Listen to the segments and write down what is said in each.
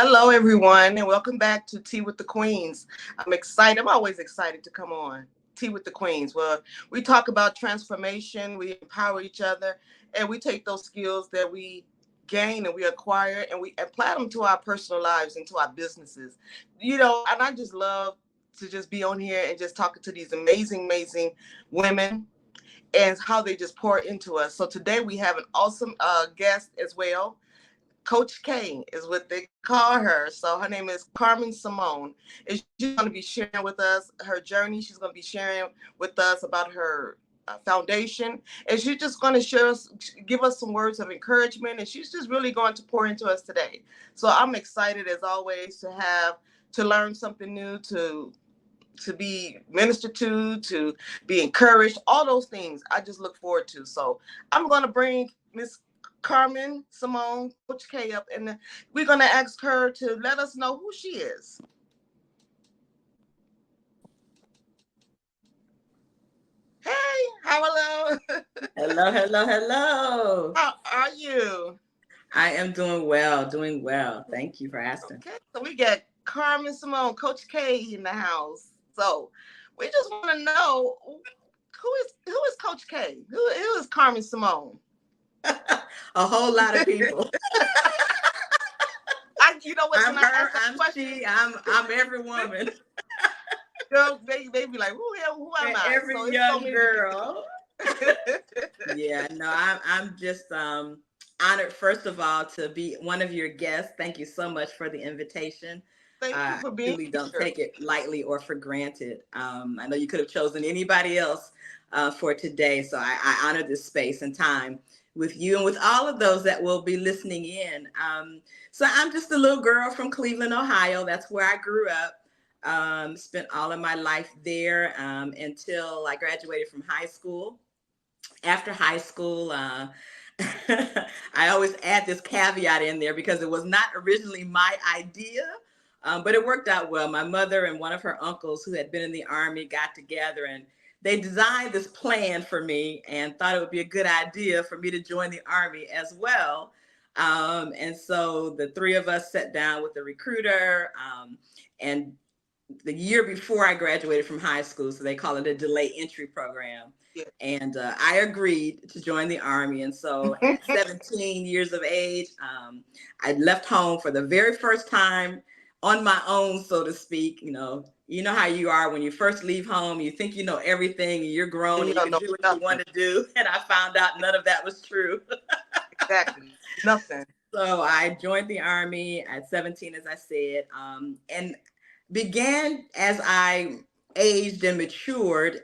Hello, everyone, and welcome back to Tea with the Queens. I'm excited. I'm always excited to come on Tea with the Queens. Well, we talk about transformation, we empower each other, and we take those skills that we gain and we acquire and we apply them to our personal lives and to our businesses. And I just love to just be on here and just talking to these amazing women and how they just pour into us. So today we have an awesome guest as well. Coach K is what they call her. So her name is Carmen Simone. And she's going to be sharing with us her journey. She's going to be sharing with us about her foundation. And she's just going to give us some words of encouragement. And she's just really going to pour into us today. So I'm excited as always to learn something new, to be ministered to be encouraged, all those things I just look forward to. So I'm going to bring Miss Carmen Simone, Coach K, up, and we're going to ask her to let us know who she is. Hey, hello. Hello. How are you? I am doing well. Thank you for asking. Okay, so we got Carmen Simone, Coach K in the house. So we just want to know who is Coach K? Who is Carmen Simone? A whole lot of people. You know what? I'm her, I'm she, I'm every woman. Girl, they be like, who am I? Every So young so girl. Yeah, no, I'm just honored, first of all, to be one of your guests. Thank you so much for the invitation. Thank you for being really don't here. take it lightly or for granted. I know you could have chosen anybody else for today, so I honor this space and time with you and with all of those that will be listening in. So I'm just a little girl from Cleveland, Ohio. That's where I grew up. Spent all of my life there until I graduated from high school. After high school, I always add this caveat in there because it was not originally my idea, but it worked out well. My mother and one of her uncles who had been in the Army got together and they designed this plan for me and thought it would be a good idea for me to join the Army as well. And so the three of us sat down with the recruiter, and the year before I graduated from high school, so they call it a delay entry program. Yeah. And I agreed to join the Army. And so at 17 years of age, I left home for the very first time on my own, so to speak. You know how you are when you first leave home, you think you know everything and you're grown and you can do what you want to do. And I found out none of that was true. Exactly. Nothing. So I joined the Army at 17, as I said, and began as I aged and matured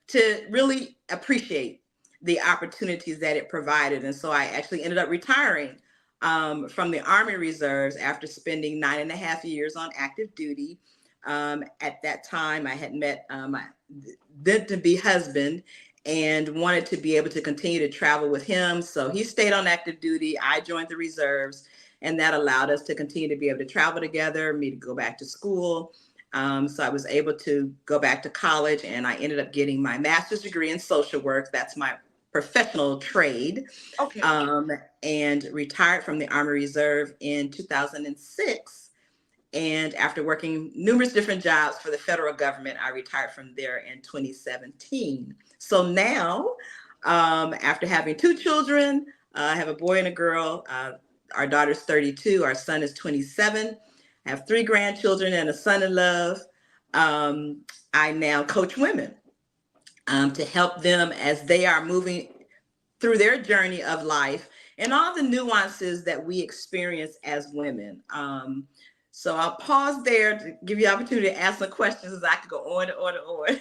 to really appreciate the opportunities that it provided. And so I actually ended up retiring from the Army Reserves after spending 9.5 years on active duty. At that time, I had met my then-to-be husband and wanted to be able to continue to travel with him. So he stayed on active duty. I joined the reserves, and that allowed us to continue to be able to travel together, me to go back to school. So I was able to go back to college, and I ended up getting my master's degree in social work. That's my professional trade. Okay. And retired from the Army Reserve in 2006. And after working numerous different jobs for the federal government, I retired from there in 2017. So now, after having two children, I have a boy and a girl. Our daughter's 32. Our son is 27. I have 3 grandchildren and a son-in-law. I now coach women to help them as they are moving through their journey of life and all the nuances that we experience as women. So I'll pause there to give you the opportunity to ask some questions as I could go on and on and on.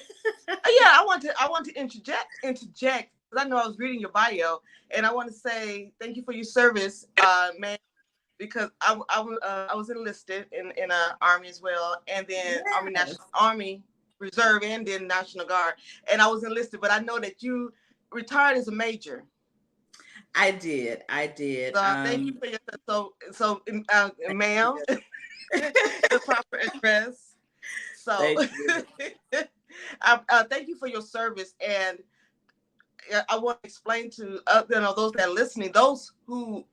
Yeah, I want to interject because I know I was reading your bio, and I want to say thank you for your service, man. Because I was enlisted in Army as well, and then Yes. Army Reserve, and then National Guard, and I was enlisted. But I know that you retired as a major. I did. So thank you for your ma'am, the proper address. So Thank you. thank you for your service, and I want to explain to those that are listening, those who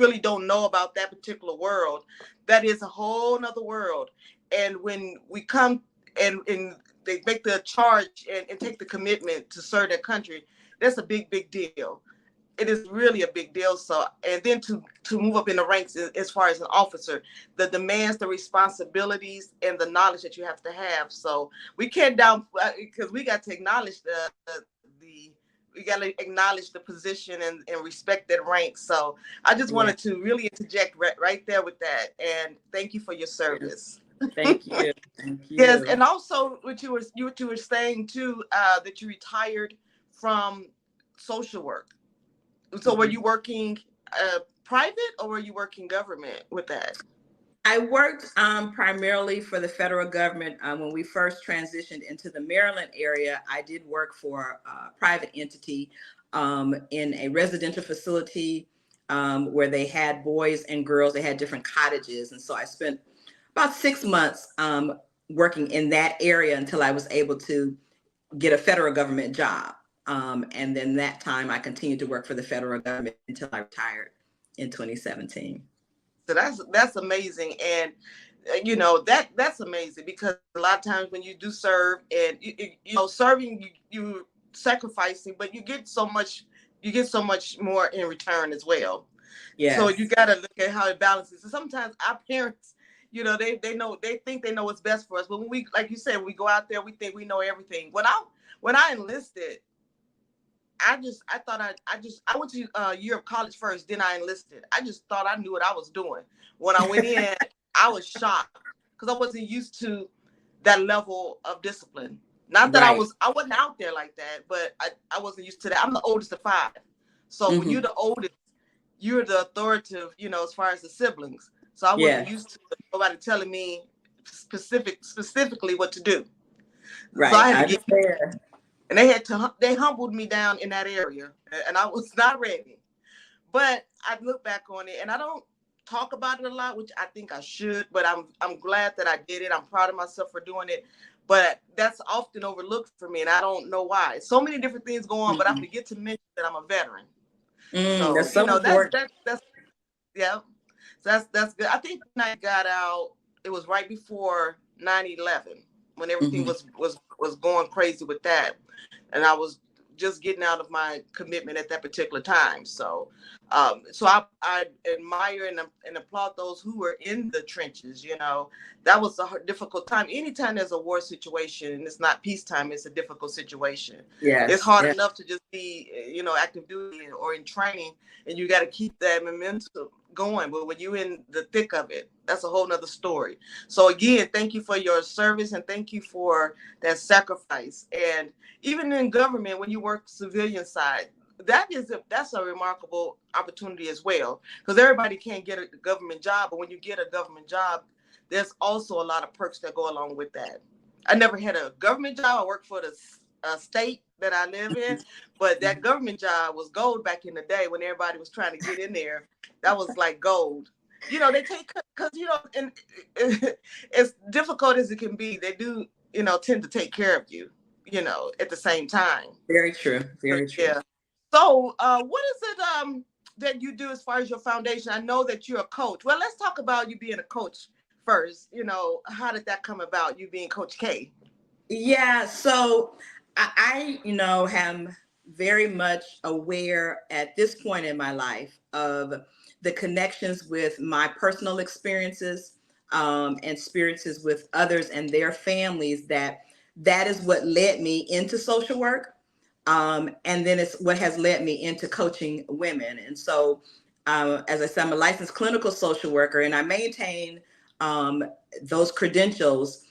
really don't know about that particular world, that is a whole nother world. And when we come and they make the charge and take the commitment to serve their country, that's a big deal. It is really a big deal. So, and then to move up in the ranks as far as an officer, the demands, the responsibilities, and the knowledge that you have to have. So we can't down because we got to acknowledge the we got to acknowledge the position and respect that rank. So I just wanted Yeah. to really interject right there with that, and thank you for your Yeah. service. Thank you. Thank Yes, you. and also what you were saying too, that you retired from social work. So were Mhm. you working private or were you working government with that? I worked primarily for the federal government. When we first transitioned into the Maryland area, I did work for a private entity in a residential facility where they had boys and girls. They had different cottages. And so I spent about 6 months working in that area until I was able to get a federal government job. And then that time I continued to work for the federal government until I retired in 2017. So that's amazing, and that's amazing because a lot of times when you do serve and serving you sacrificing, but you get so much more in return as well. So you Yes. got to look at how it balances. And sometimes our parents, they know, they think they know what's best for us, but when we, like you said, we go out there, we think we know everything. When I enlisted, I went to a year of college first, then I enlisted. I just thought I knew what I was doing. When I went in, I was shocked because I wasn't used to that level of discipline. Not that Right. I wasn't out there like that, but I wasn't used to that. I'm the oldest of five. So when you're Hmm. the oldest, you're the authoritative, as far as the siblings. So I wasn't Yeah. used to nobody telling me specifically what to do. So Right. I had I to get, understand. and they humbled me down in that area, and I was not ready. But I look back on it, and I don't talk about it a lot, which I think I should. But I'm glad that I did it. I'm proud of myself for doing it. But that's often overlooked for me, and I don't know why. So many different things go on, but I Hmm. forget to mention that I'm a veteran. So That's so important. that's yeah. So that's good. I think when I got out, it was right before 9/11 when everything Hmm. was going crazy with that, and I was just getting out of my commitment at that particular time. So I admire and applaud those who were in the trenches. That was a difficult time. Anytime there's a war situation and it's not peacetime, it's a difficult situation. It's Yes. hard Yeah. enough to just be, active duty or in training, and you got to keep that momentum going. But when you're in the thick of it, that's a whole nother story. So again, thank you for your service and thank you for that sacrifice. And even in government, when you work civilian side, that's a remarkable opportunity as well, because everybody can't get a government job, but when you get a government job, there's also a lot of perks that go along with that. I never had a government job. I worked for the state that I live in, but that government job was gold back in the day when everybody was trying to get in there. That was like gold. They take, because and as difficult as it can be, they do tend to take care of you. At the same time. Very true. Very true. Yeah. So, what is it that you do as far as your foundation? I know that you're a coach. Well, let's talk about you being a coach first. How did that come about? You being Coach K. Yeah, so I am very much aware at this point in my life of the connections with my personal experiences and experiences with others and their families. That is what led me into social work, and then it's what has led me into coaching women. And so, as I said, I'm a licensed clinical social worker, and I maintain um, those credentials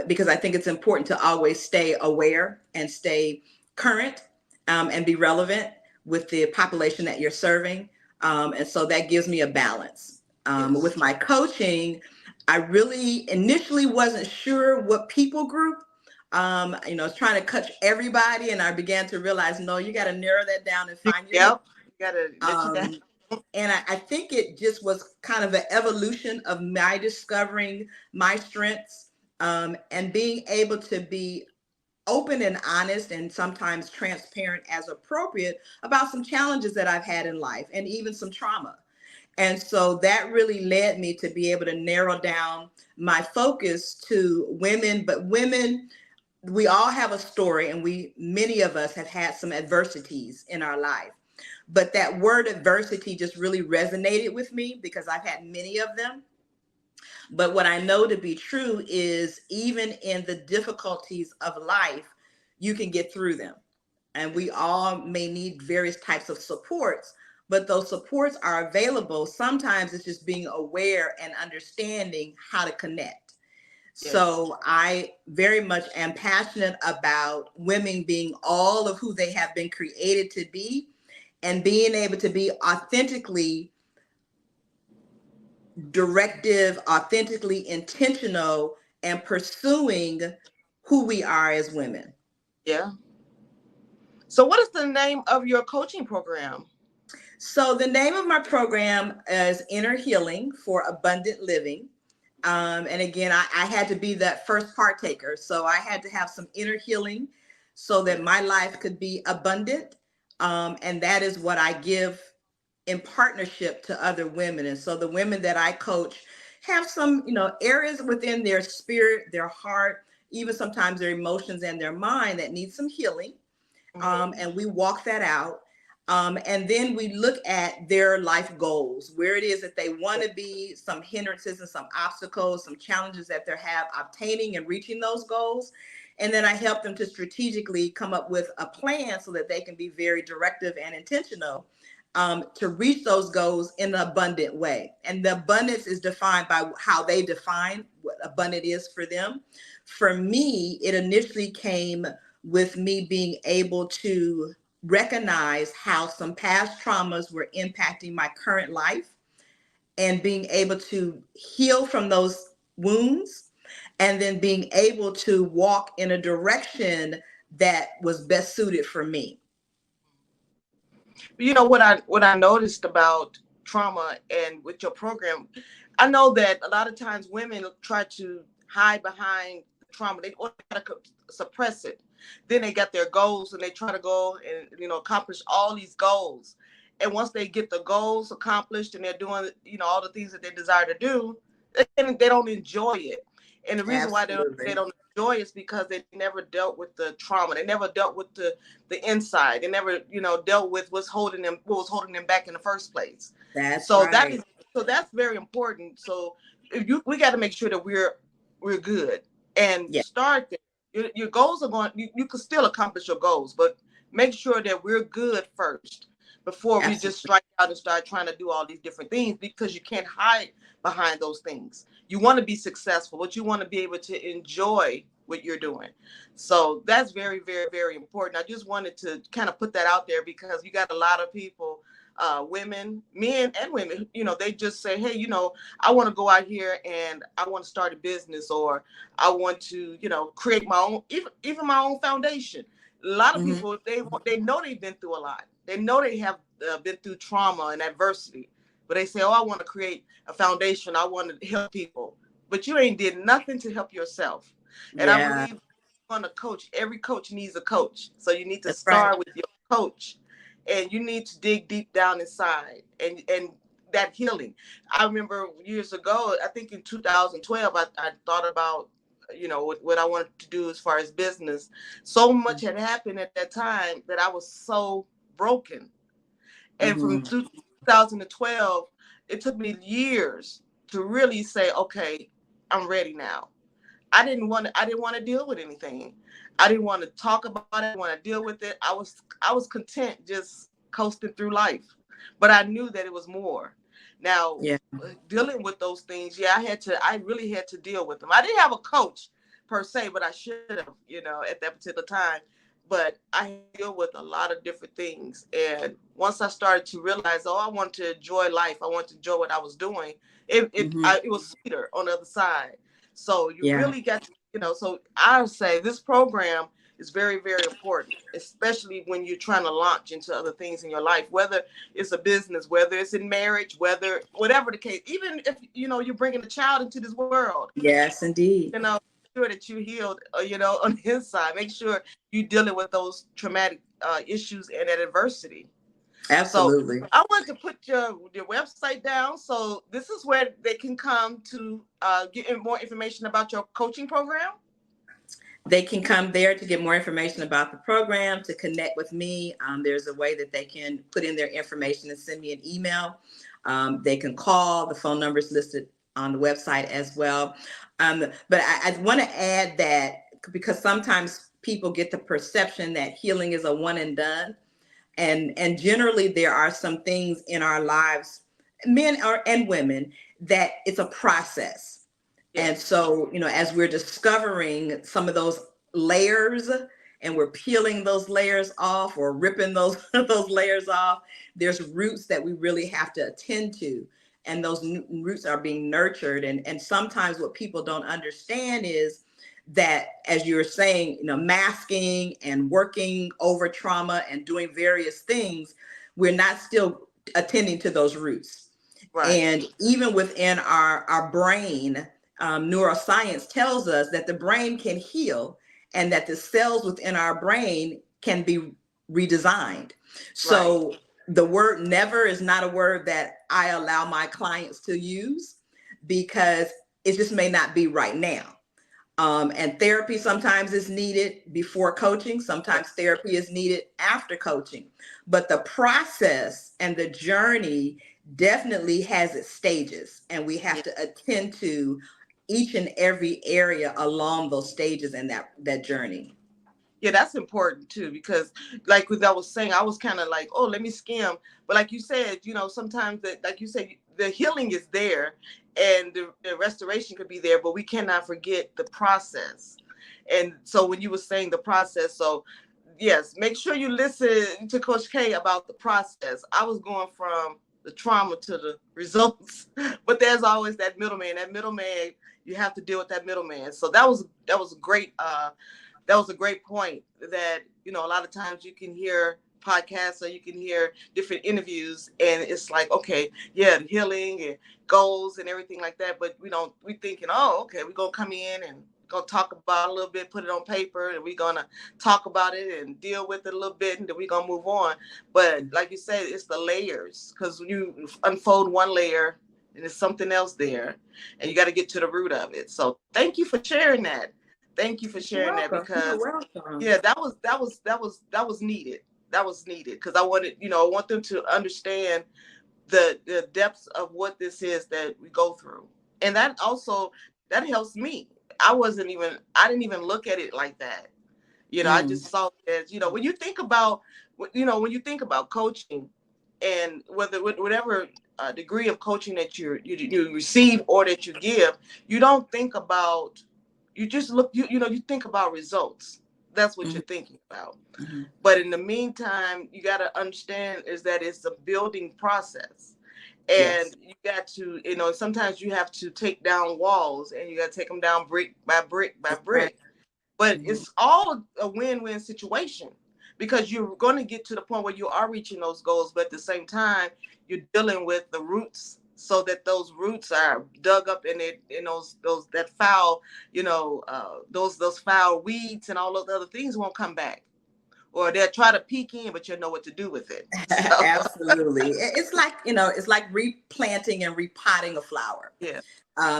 because I think it's important to always stay aware and stay current and be relevant with the population that you're serving. And so that gives me a balance. With Yes. my coaching, I really initially wasn't sure what people group. I was trying to catch everybody, and I began to realize, no, you got to narrow that down and find your niche. Yep. You gotta let you down. Um, and I think it just was kind of an evolution of my discovering my strengths and being able to be open and honest and sometimes transparent as appropriate about some challenges that I've had in life and even some trauma. And so that really led me to be able to narrow down my focus to women, but women, we all have a story, and many of us have had some adversities in our life. But that word adversity just really resonated with me because I've had many of them. But what I know to be true is even in the difficulties of life, you can get through them. And we all may need various types of supports, but those supports are available. Sometimes it's just being aware and understanding how to connect. Yes. So I very much am passionate about women being all of who they have been created to be and being able to be authentically directive, authentically intentional, and pursuing who we are as women. Yeah. So, what is the name of your coaching program? So, the name of my program is Inner Healing for Abundant Living. And again, I had to be that first partaker. So, I had to have some inner healing so that Yeah. my life could be abundant. And that is what I give in partnership to other women. And so the women that I coach have some, areas within their spirit, their heart, even sometimes their emotions and their mind that need some healing. Hmm. And we walk that out. And then we look at their life goals, where it is that they want to be, some hindrances and some obstacles, some challenges that they have obtaining and reaching those goals. And then I help them to strategically come up with a plan so that they can be very directive and intentional to reach those goals in an abundant way. And the abundance is defined by how they define what abundant is for them. For me, it initially came with me being able to recognize how some past traumas were impacting my current life and being able to heal from those wounds and then being able to walk in a direction that was best suited for me. What I noticed about trauma and with your program, I know that a lot of times women try to hide behind the trauma. They try to suppress it. Then they got their goals and they try to go and accomplish all these goals. And once they get the goals accomplished and they're doing all the things that they desire to do, they don't enjoy it. And the reason why they Absolutely. don't enjoy it is because they never dealt with the trauma. They never dealt with the inside. They never, dealt with what was holding them back in the first place. That's So right. that's very important. So we got to make sure that we're good and Yeah, start there. Your goals are going. You can still accomplish your goals, but make sure that we're good first before we just absolutely. strike out and start trying to do all these different things because you can't hide behind those things. You want to be successful, but you want to be able to enjoy what you're doing. So that's very, very, very important. I just wanted to kind of put that out there because you got a lot of people, women, men and women, they just say, hey, I want to go out here and I want to start a business, or I want to, create my own, even my own foundation. A lot of Hmm. people, they know they've been through a lot. They know they have been through trauma and adversity, but they say, oh, I want to create a foundation. I want to help people. But you ain't did nothing to help yourself. And I Yeah, believe on a coach, every coach needs a coach. So you need to that's right. start with your coach and you need to dig deep down inside and that healing. I remember years ago, I think in 2012, I thought about what I wanted to do as far as business. So much had happened at that time that I was so broken. And from Hmm. 2012, it took me years to really say, okay, I'm ready now. I didn't want to deal with anything. I didn't want to talk about it. I didn't want to deal with it. I was content just coasting through life. But I knew that it was more. Now, Yeah. dealing with those things, yeah, I really had to deal with them. I didn't have a coach per se, but I should have, at that particular time. But I had to deal with a lot of different things. And once I started to realize, oh, I want to enjoy life. I want to enjoy what I was doing. It was sweeter on the other side. So you Yeah. really got to, so I would say this program is very, very important, especially when you're trying to launch into other things in your life, whether it's a business, whether it's in marriage, whatever the case, even if, you're bringing a child into this world, Yes, indeed. sure that you healed, on the inside, make sure you're dealing with those traumatic issues and that adversity. So Absolutely. I want to put your website down. So this is where they can come to get more information about your coaching program. They can come there to get more information about the program, to connect with me. There's a way that they can put in their information and send me an email. They can call. The phone number is listed on the website as well. But I want to add that, because sometimes people get the perception that healing is a one and done. And generally there are some things in our lives, and women, that it's a process. And Yes. so, as we're discovering some of those layers, and we're peeling those layers off, or ripping those those layers off, there's roots that we really have to attend to, and those roots are being nurtured. And sometimes what people don't understand is that, as you were saying, masking and working over trauma and doing various things, we're not still attending to those roots. Right. And even within our brain, neuroscience tells us that the brain can heal, and that the cells within our brain can be redesigned. Right. So the word never is not a word that I allow my clients to use, because it just may not be right now. And therapy sometimes is needed before coaching. Sometimes Yes. therapy is needed after coaching. But the process and the journey definitely has its stages, and we have Yeah. to attend to each and every area along those stages in that journey. Yeah, that's important too, because like what I was saying, I was kind of like, oh, let me skim. But like you said, sometimes that, like you said, the healing is there and the restoration could be there, but we cannot forget the process. And so when you were saying the process, so yes, make sure you listen to Coach K about the process. I was going from the trauma to the results, but there's always that middleman. That middleman, you have to deal with that middleman. So that was a great that was a great point, that a lot of times you can hear podcasts or you can hear different interviews, and it's like, okay, yeah, the healing and goals and everything like that, but we thinking, oh, okay, we're gonna come in and gonna talk about it a little bit, put it on paper, and we're gonna talk about it and deal with it a little bit, and then we're gonna move on. But like you said, it's the layers, because when you unfold one layer and there's something else there, and you got to get to the root of it. So thank you for sharing that. Thank you for You're sharing that, welcome. You're because welcome. yeah, that was needed. That was needed, because I want them to understand the depths of what this is that we go through. And that also, that helps me. I didn't even look at it like that. I Mm, just saw it as, when you think about coaching, and whatever degree of coaching that you receive or that you give, you don't think about, you just look, you think about results. That's what mhm, you're thinking about. mhm. But in the meantime, you got to understand is that it's a building process. Yes. And you got to, sometimes you have to take down walls, and you got to take them down brick by brick by That's right. brick. But Mhm. it's all a win-win situation, because you're going to get to the point where you are reaching those goals, but at the same time, you're dealing with the roots, so that those roots are dug up in it, in those that foul, those foul weeds and all those other things won't come back, or they'll try to peek in, but you'll know what to do with it. So Absolutely. It's like, it's like replanting and repotting a flower. yeah,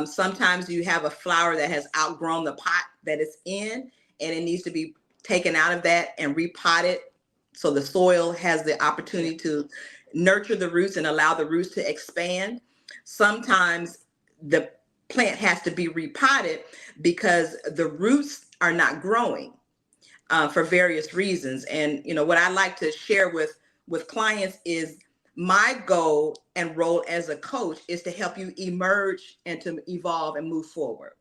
Sometimes you have a flower that has outgrown the pot that it's in, and it needs to be taken out of that and repotted, so the soil has the yeah, opportunity to nurture the roots and allow the roots to expand. Sometimes the plant has to be repotted because the roots are not growing, for various reasons. And what I like to share with clients is, my goal and role as a coach is to help you emerge and to evolve and move forward.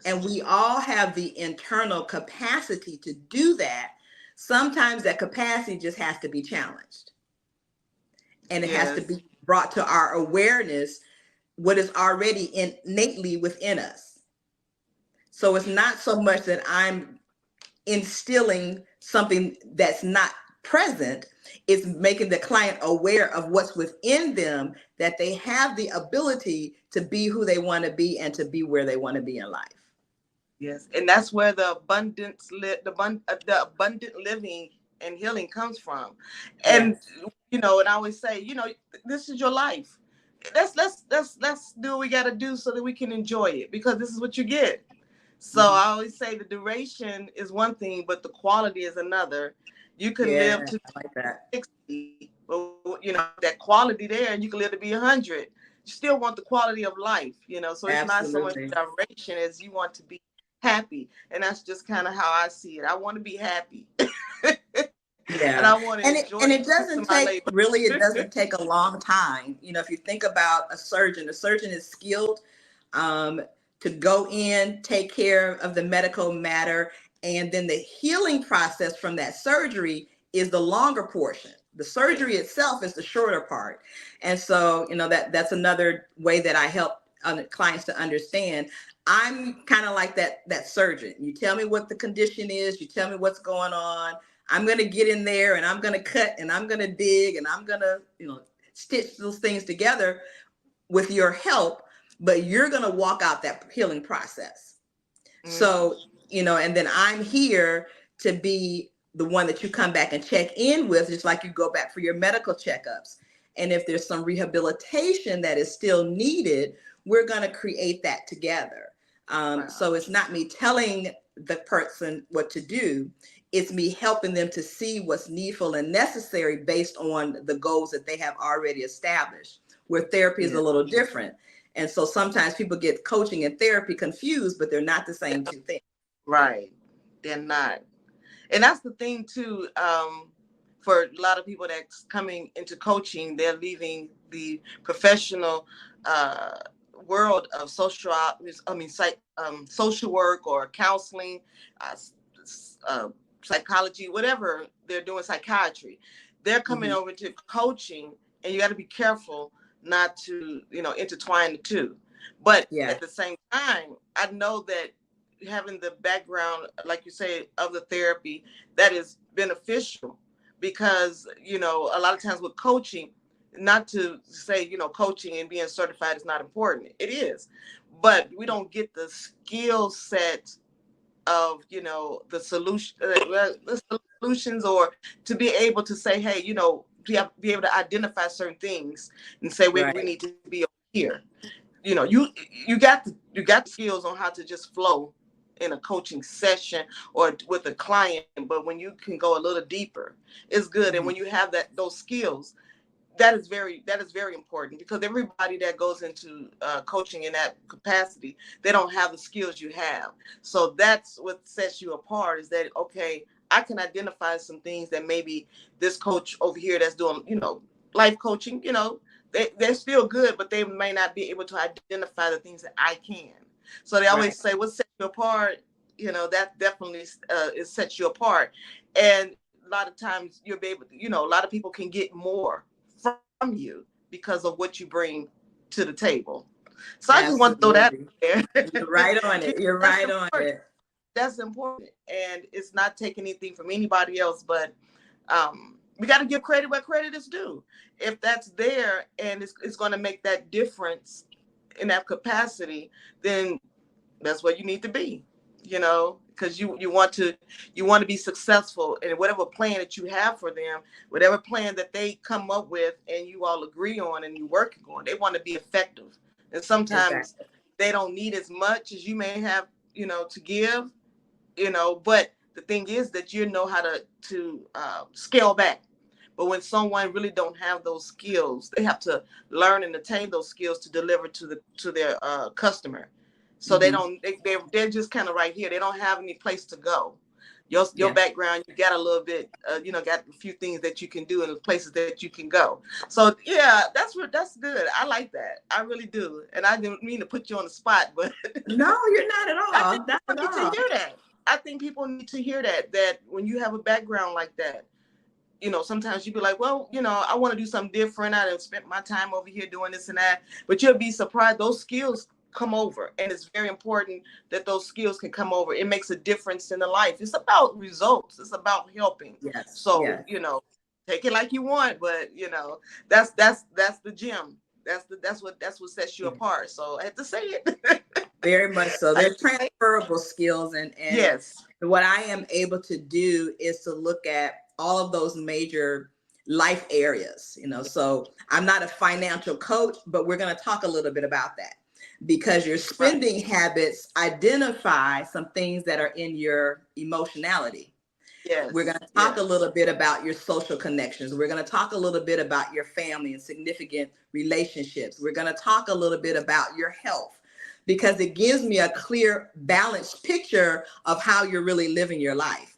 And yes, we all have the internal capacity to do that. Sometimes that capacity just has to be challenged, and it has to yes, be brought to our awareness, what is already innately within us. So it's not so much that I'm instilling something that's not present. Is making the client aware of what's within them, that they have the ability to be who they want to be and to be where they want to be in life. yes. And that's where the abundant living and healing comes from. And Yes. and I always say, this is your life. Let's do what we got to do so that we can enjoy it, because this is what you get. So Hmm. I always say the duration is one thing, but the quality is another. You can live Yeah, to I like that. 60, but that quality there, and you can live to be 100. You still want the quality of life, so it's not so much Absolutely. duration as you want to be happy. And that's just kind of how I see it. I want to be happy. And I Yeah. want to And enjoy it the fruits doesn't of my take, labor. really, it doesn't take a long time. If you think about a surgeon is skilled um, to go in, take care of the medical matter, and then the healing process from that surgery is the longer portion. The surgery Yes. itself is the shorter part. And so, that's another way that I help clients to understand. I'm kind of like that surgeon. You tell me what the condition is, you tell me what's going on. I'm going to get in there and I'm going to cut and I'm going to dig and I'm going to, stitch those things together with your help, but you're going to walk out that healing process. Mm-hmm. So, and then I'm here to be the one that you come back and check in with, just like you go back for your medical checkups. And if there's some rehabilitation that is still needed, we're going to create that together. Wow. So it's not me telling the person what to do. It's me helping them to see what's needful and necessary based on the goals that they have already established, where therapy is a Yeah. little different. And so sometimes people get coaching and therapy confused, but they're not the same two things. Right. They're not. And that's the thing too. For a lot of people that's coming into coaching, they're leaving the professional uh, world of social work or counseling, uh, uh, psychology, whatever they're doing, psychiatry. They're coming Mm-hmm. over to coaching, and you got to be careful not to, intertwine the two. But Yeah. at the same time, I know that having the background, like you say, of the therapy, that is beneficial, because a lot of times with coaching, not to say coaching and being certified is not important, it is, but we don't get the skill set of the solution, the solutions, or to be able to say, hey, be able to identify certain things and say we Right. need to be over here. You got the skills on how to just flow in a coaching session or with a client, but when you can go a little deeper, it's good. And when Mm-hmm. you have those skills, that is very important, because everybody that goes into coaching in that capacity, they don't have the skills you have. So that's what sets you apart, is that, okay, I can identify some things that maybe this coach over here that's doing life coaching, they're still good, but they may not be able to identify the things that I can. So they always Right. say, what sets you apart, that definitely it sets you apart. And a lot of times you'll be able to, a lot of people can get more from you because of what you bring to the table. So I just want to throw that Absolutely. out You're there. right on it. You're That's right on important. it. That's important. And it's not taking anything from anybody else, but we got to give credit where credit is due. If that's there and it's going to make that difference in that capacity, then that's where you need to be, because you want to be successful in whatever plan that you have for them, whatever plan that they come up with and you all agree on and you working on. They want to be effective, and sometimes Exactly. they don't need as much as you may have, to give, but the thing is that you know how to scale back. But when someone really don't have those skills, they have to learn and attain those skills to deliver to their customer. So they Mm-hmm. don't they're just kind of right here. They don't have any place to go. Your Yeah. background, you got a little bit, got a few things that you can do and places that you can go. So yeah, that's good. I like that. I really do. And I didn't mean to put you on the spot, but No, you're not at I think all. Not people at need to all. hear that. I think people need to hear that when you have a background like that, sometimes you be like, well, I want to do something different. I have spent my time over here doing this and that, but you'll be surprised. Those skills come over, and it's very important that those skills can come over. It makes a difference in the life. It's about results. It's about helping. Yes. So, Yes. take it like you want, but that's the gem. That's what sets you Yeah. apart. So I had to say it. Very much so. I had They're to say it. transferable skills, and Yes. what I am able to do is to look at all of those major life areas, so I'm not a financial coach, but we're going to talk a little bit about that, because your Right. spending habits identify some things that are in your emotionality. We're going Yes. to talk a Yes. little bit about your social connections. We're going to talk a little bit about your family and significant relationships. We're going to talk a little bit about your health, because it gives me a clear, balanced picture of how you're really living your life.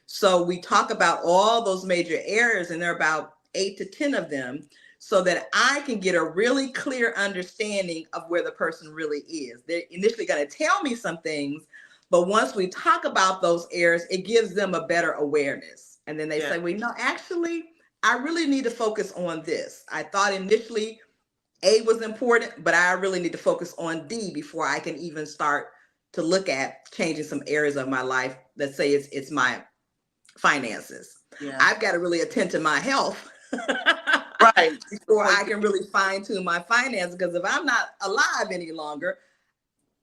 So we talk about all those major areas, and there are about 8 to 10 of them, so that I can get a really clear understanding of where the person really is. They're initially going to tell me some things, but once we talk about those areas, it gives them a better awareness. And then they Yeah. say, well, actually, I really need to focus on this. I thought initially A was important, but I really need to focus on D before I can even start to look at changing some areas of my life. Let's say it's my finances. Yeah. I've got to really attend to my health Right. before Before you I can can really fine tune my finances. Because if I'm not alive any longer,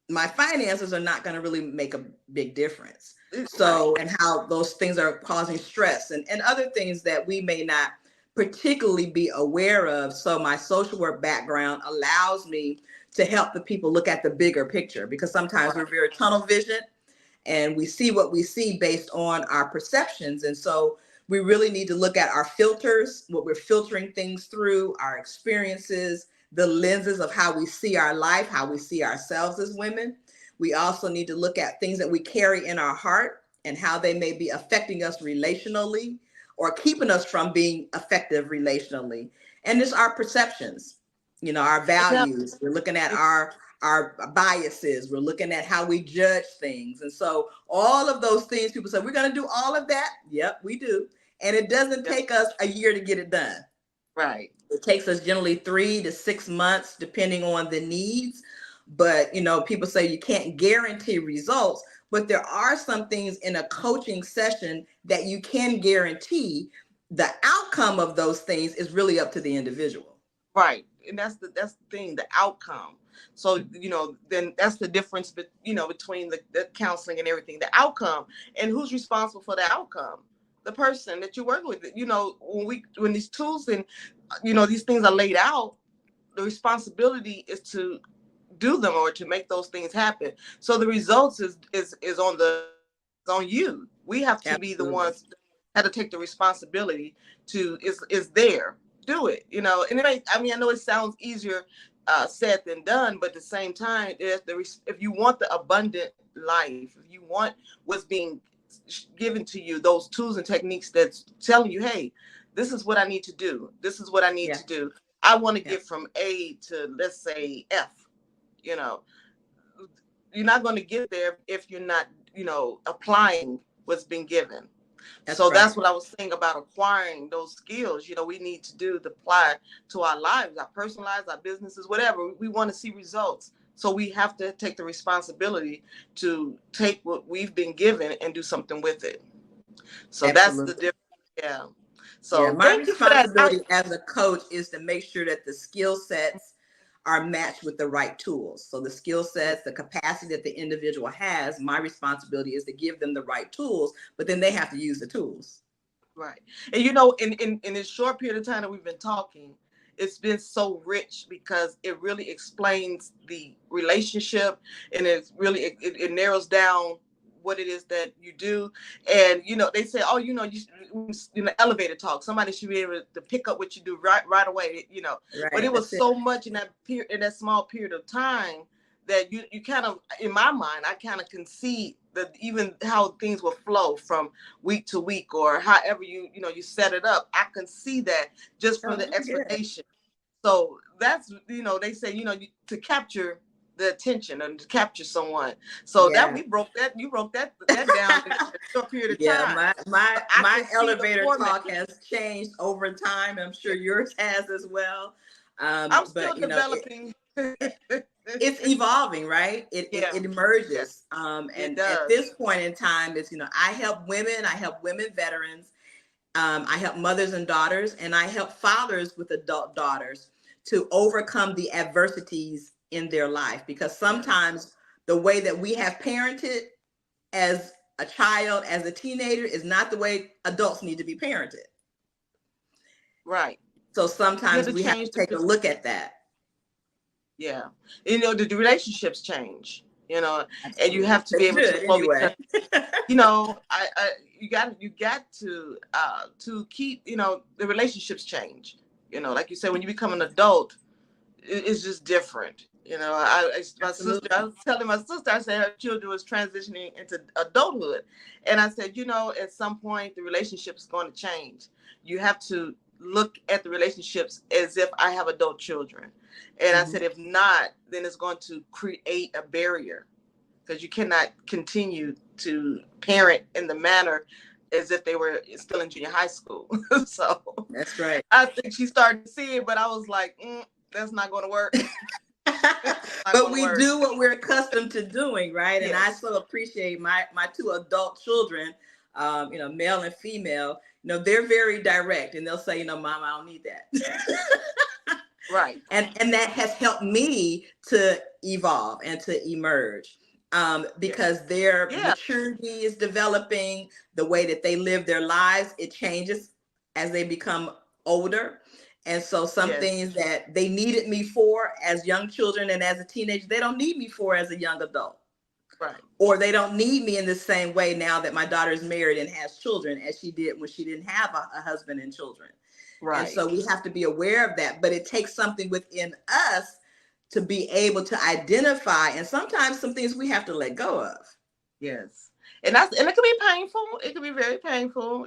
my finances are not going to really make a big difference. right. So, and how those things are causing stress and other things that we may not particularly be aware of. So, my social work background allows me to help the people look at the bigger picture, because sometimes we're Right. very tunnel vision and we see what we see based on our perceptions. And so we really need to look at our filters, what we're filtering things through, our experiences, the lenses of how we see our life, how we see ourselves as women. We also need to look at things that we carry in our heart and how they may be affecting us relationally or keeping us from being effective relationally. And it's our perceptions, our And now, values. We're looking at our biases. We're looking at how we judge things. And so all of those things, people say, we're going to do all of that. Yep, we do. And it doesn't yeah. take us a year to get it done. Right. It takes us generally 3 to 6 months, depending on the needs. But, people say you can't guarantee results, but there are some things in a coaching session that you can guarantee. The outcome of those things is really up to the individual. Right. And that's the thing, the outcome. So, then that's the difference, between the counseling and everything, the outcome, and who's responsible for the outcome. The person that you're working with. When these tools and these things are laid out, the responsibility is to do them or to make those things happen. So the results is on you. We have to be the Absolutely. ones that have to take the responsibility to is there. Do it, and I know it sounds easier said than done, but at the same time, if you want the abundant life, if you want what's being given to you, those tools and techniques that's telling you, hey, this is what I need to do. This is what I need Yeah. to do. I want to Yeah. get from A to, let's say, F. You know, you're not going to get there if you're not, applying what's been given. That's So right. that's what I was saying about acquiring those skills. We need to do the apply to our lives, our personal lives, our businesses, whatever. We want to see results. So we have to take the responsibility to take what we've been given and do something with it. So that's the Absolutely. difference. Yeah. Yeah, So my thank you for that. responsibility as a coach is to make sure that the skill sets are matched with the right tools. So the skill sets, the capacity that the individual has, my responsibility is to give them the right tools, but then they have to use the tools. Right. And in this short period of time that we've been talking, it's been so rich because it really explains the relationship, and it narrows down what it is that you do. And they say, oh, elevator talk. Somebody should be able to pick up what you do right away. But Right. it was That's it. so much in that small period of time that you kind of, in my mind, I kind of can see that even how things will flow from week to week, or however you set it up. I can see that just Oh, from the very good. explanation. So that's, they say, to capture the attention and to capture someone. So that Yeah. we broke that you broke that down in a short period of Yeah, time. my my So I my can see the elevator format. talk has changed over time. I'm sure yours has as well. I'm still But developing. it's evolving, right? Yeah, It yeah, emerges. it And at does. this point in time, it's I help women veterans, I help mothers and daughters, and I help fathers with adult daughters to overcome the adversities in their life, because Yes. sometimes the way that we have parented as a child as a teenager is not the way adults need to be parented. Right. So You have sometimes to we have change to the take a look at that. yeah. The relationships change, and you Absolutely. have to They be able to should flow because anyway. I you got to keep, the relationships change. Like you said, when you become an adult, it's just different. My sister, I Absolutely. was telling my sister, I said her children was transitioning into adulthood. And I said, at some point the relationship is going to change. You have to look at the relationships as if I have adult children. And I Mm-hmm. said, if not, then it's going to create a barrier because you cannot continue to parent in the manner as if they were still in junior high school. So That's right. I think she started to see it, but I was like, that's not going to work. Not But going to we work. do what we're accustomed to doing, right? And I Yes. so appreciate my two adult children, male and female. They're very direct, and they'll say, Mom, I don't need that. Right. And that has helped me to evolve and to emerge, Yeah. because their Yeah. maturity is developing. The way that they live their lives, it changes as they become older. And so some Yes. things that they needed me for as young children and as a teenager, they don't need me for as a young adult. Right. Or they don't need me in the same way now that my daughter is married and has children as she did when she didn't have a husband and children. And Right. so we have to be aware of that. But it takes something within us to be able to identify. And sometimes some things we have to let go of. Yes. And it can be painful. It can be very painful,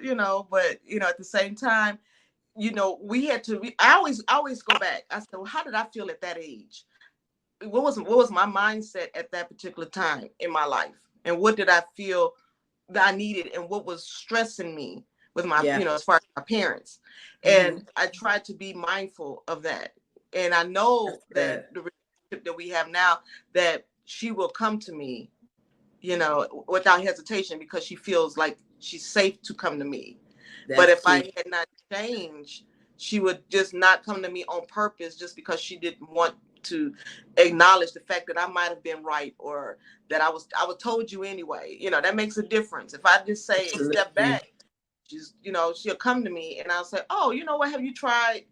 but at the same time, we had to I always go back. I said, well, how did I feel at that age? What was my mindset at that particular time in my life? And what did I feel that I needed and what was stressing me with my, Yeah. as far as my parents. Mm-hmm. And I tried to be mindful of that. And I know That's that good. the relationship that we have now, that she will come to me, without hesitation because she feels like she's safe to come to me. But That's if key. I had not changed, she would just not come to me on purpose just because she didn't want to acknowledge the fact that I might have been right or that I was told you anyway. That makes a difference. If I just say step Absolutely. back, she'll come to me and I'll say, oh, you know what, have you tried,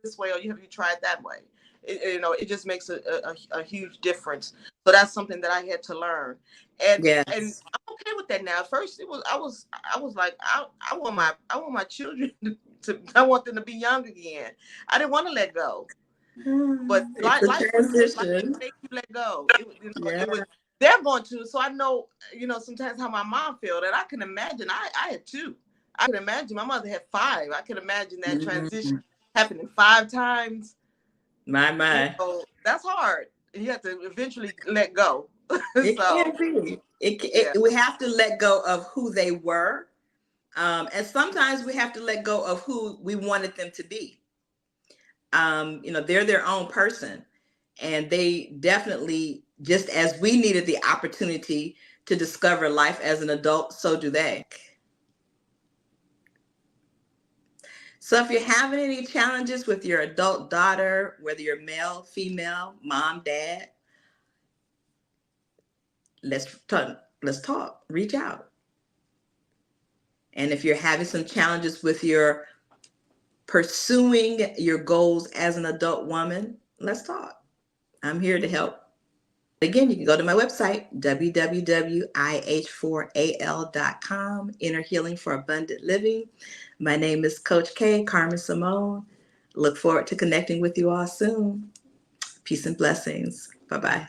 this way, or have you tried that way? It just makes a huge difference. So that's something that I had to learn. And Yes. I'm okay with that now. At first I was like, I want my children I want them to be young again. I didn't want to let go. But It's life a life transition. make you let go. Yeah. It was they're going to. So I know, sometimes how my mom felt, and I can imagine. I had two. I can imagine my mother had five. I can imagine that transition Mm. happening 5 times. My. That's hard. You have to eventually let go. It So can be. yeah, We have to let go of who they were. And sometimes we have to let go of who we wanted them to be. They're their own person. And they definitely, just as we needed the opportunity to discover life as an adult, so do they. So if you're having any challenges with your adult daughter, whether you're male, female, mom, dad, let's talk, reach out. And if you're having some challenges with your pursuing your goals as an adult woman, let's talk. I'm here to help. Again, you can go to my website, www.ih4al.com, Inner Healing for Abundant Living. My name is Coach K, Karmin Simone. Look forward to connecting with you all soon. Peace and blessings. Bye-bye.